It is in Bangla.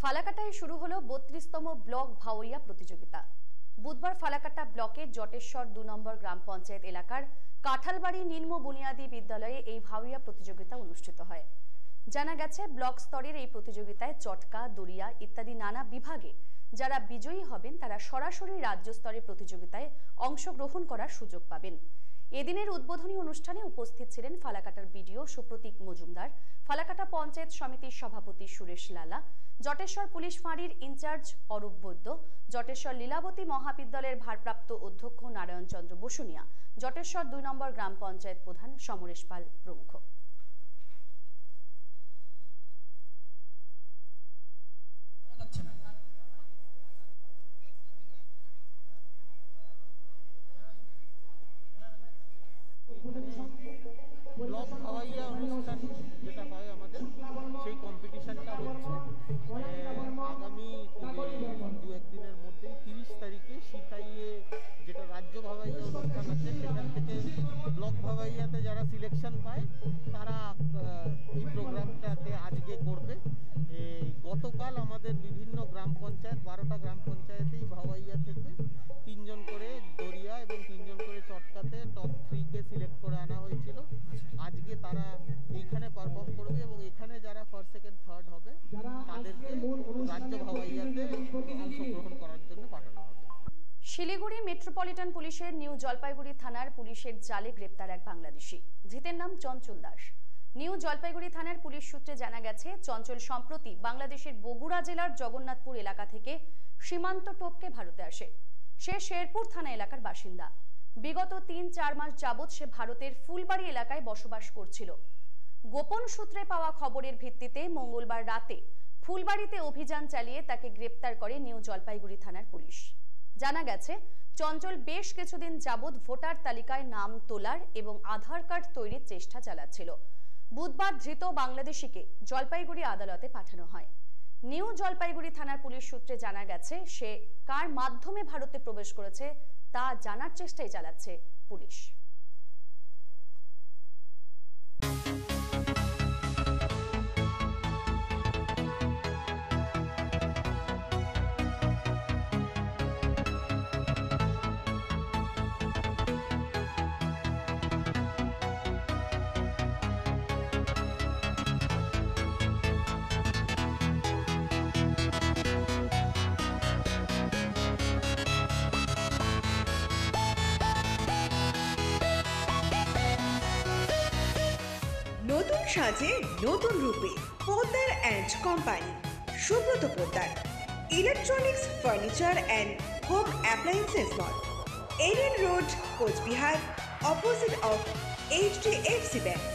ফালাকাটায় শুরু হলো 32তম ব্লক ভাওয়াইয়া প্রতিযোগিতা। বুধবার ফালাকাটা ব্লকের জটেশ্বর 2 নম্বর গ্রাম পঞ্চায়েত এলাকার কাঁঠালবাড়ি নিম্ন বুনিয়াদী বিদ্যালয়ে এই ভাওয়াইয়া প্রতিযোগিতা অনুষ্ঠিত হয়। জানা গেছে, ব্লক স্তরের এই প্রতিযোগিতায় চটকা, দড়িয়া ইত্যাদি নানা বিভাগে যারা বিজয়ী হবেন তারা সরাসরি রাজ্য স্তরের প্রতিযোগিতায় অংশগ্রহণ করার সুযোগ পাবেন। এদিনের উদ্বোধনী অনুষ্ঠানে উপস্থিত ছিলেন ফালাকাটার বিডিও সুপ্রতীক মজুমদার, ফালাকাটা পঞ্চায়েত সমিতির সভাপতি সুরেশ লালা, জটেশ্বর পুলিশ ফাঁড়ির ইনচার্জ অরূপ বৈদ্য, জটেশ্বর লীলাবতী মহাবিদ্যালয়ের ভারপ্রাপ্ত অধ্যক্ষ নারায়ণ চন্দ্র বসুনিয়া, জটেশ্বর 2 নম্বর গ্রাম পঞ্চায়েত প্রধান সমরেশ পাল প্রমুখ। ব্লক ভাওয়াইয়া অনুষ্ঠান যেটা হয় আমাদের, সেই কম্পিটিশনটা হচ্ছে আগামী 2-1 দিনের মধ্যেই 30 তারিখে সিতাইয়ে যেটা রাজ্য ভাওয়াইয়া অনুষ্ঠান আছে, সেখান থেকে ব্লক ভাওয়াইয়াতে যারা সিলেকশন পায় তারা এই প্রোগ্রামটাতে আজকে করবে। গতকাল আমাদের বিভিন্ন গ্রাম পঞ্চায়েত 12টা গ্রাম পঞ্চায়েতেই ভাওয়াইয়া থেকে 3 জন করে দড়িয়া এবং 3 জন করে চটকাতে টপ 3 সিলেক্ট করে আনা হয়েছিল। আজকে তারা এইখানে পারফর্ম করবে এবং এখানে যারা ফার্স্ট, সেকেন্ড, থার্ড হবে তাদেরকে রাজ্য ভাওয়াইয়াতে অংশগ্রহণ করার জন্য পাঠানো হবে। শিলিগুড়ি মেট্রোপলিটন পুলিশের নিউ জলপাইগুড়ি থানার পুলিশের জালে গ্রেপ্তার এক বাংলাদেশি। ধৃতের নাম চঞ্চল দাস। নিউ জলপাইগুড়ি থানার পুলিশ সূত্রে জানা গেছে, চঞ্চল সম্প্রতি বাংলাদেশের বগুড়া জেলার জগন্নাথপুর এলাকা থেকে সীমান্ত টপকে ভারতে আসে। সে শেরপুর থানা এলাকার বাসিন্দা। বিগত 3-4 মাস যাবৎ সে ভারতের ফুলবাড়ি এলাকায় বসবাস করছিল। গোপন সূত্রে পাওয়া খবরের ভিত্তিতে মঙ্গলবার রাতে ফুলবাড়িতে অভিযান চালিয়ে তাকে গ্রেপ্তার করে নিউ জলপাইগুড়ি থানার পুলিশ। জানা গেছে, চঞ্চল বেশ কিছুদিন যাবৎ ভোটার তালিকায় নাম তোলার এবং আধার কার্ড তৈরির চেষ্টা চালাচ্ছিল। বুধবার ধৃত বাংলাদেশিকে জলপাইগুড়ি আদালতে পাঠানো হয়। নিউ জলপাইগুড়ি থানার পুলিশ সূত্রে জানা গেছে, সে কার মাধ্যমে ভারতে প্রবেশ করেছে তা জানার চেষ্টাই চালাচ্ছে পুলিশ। নতুন সাজে নতুন রূপে Poddar and company, Subrata Poddar, electronics, furniture and home appliances mall, Ariyan road, Cooch Behar, opposite of e.t.c bank.